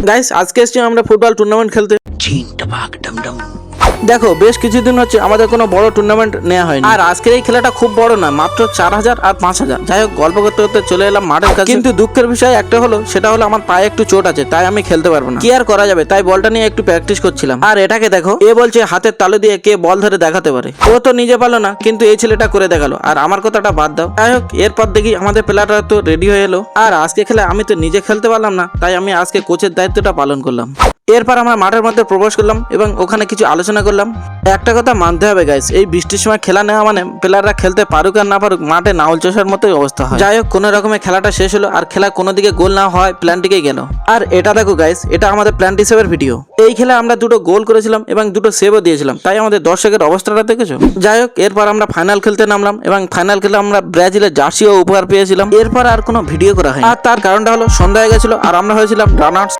Guys আজকে এসেছি আমরা ফুটবল টুর্নামেন্ট খেলতে। দেখো বেশ কিছুদিন হচ্ছে আমাদের কোনো বড় টুর্নামেন্ট নেওয়া হয়নি, আর আজকের এই খেলাটা খুব বড় না, মাত্র 4000 আর 5000। যাই হোক, গল্প করতে করতে চলে এলাম মাঠের কাছে। কিন্তু দুঃখের বিষয় একটা হলো, সেটা হলো আমার পায়ে একটু চোট আছে, তাই আমি খেলতে পারবো না। কি আর করা যাবে, তাই বলটা নিয়ে একটু প্র্যাকটিস করছিলাম। আর এটাকে দেখো, এ বলছে হাতের তালু দিয়ে কে বল ধরে দেখাতে পারে। ও তো নিজে পারলো না, কিন্তু এই ছেলেটা করে দেখালো। আর আমার কথাটা বাদ দাও। যাই হোক, এরপর দেখি আমাদের প্লেয়াররা তো রেডি হয়ে এলো। আর আজকে খেলে আমি তো নিজে খেলতে পারলাম না, তাই আমি আজকে কোচের দায়িত্বটা পালন করলাম। এরপর আমরা মাঠের মধ্যে প্রবেশ করলাম এবং ওখানে কিছু আলোচনা করলাম। একটা কথা মানতে হবে গাইস, এই বৃষ্টির সময় খেলা নেওয়া মানে প্লেয়াররা খেলতে পারুক আর না পারুক, মাঠে নাউল চষার মতোই অবস্থা হয়। যাই হোক, কোনো রকমের খেলাটা শেষ হলো, আর খেলা কোনো দিকে গোল না হয় প্ল্যানটিকেই গেল। আর এটা দেখো গাইস, এটা আমাদের প্ল্যান সেভের ভিডিও। এই খেলা আমরা দুটো গোল করেছিলাম এবং দুটো সেভও দিয়েছিলাম, তাই আমাদের দর্শকের অবস্থাটা দেখেছো। যাই হোক, এরপর আমরা ফাইনাল খেলতে নামলাম এবং ফাইনাল খেলে আমরা ব্রাজিলের জার্সিও উপহার পেয়েছিলাম। এরপর আর কোনো ভিডিও করা হয়নি, আর তার কারণটা হলো সন্ধ্যা হয়ে গেছিল আর আমরা হয়েছিলাম রানার্স।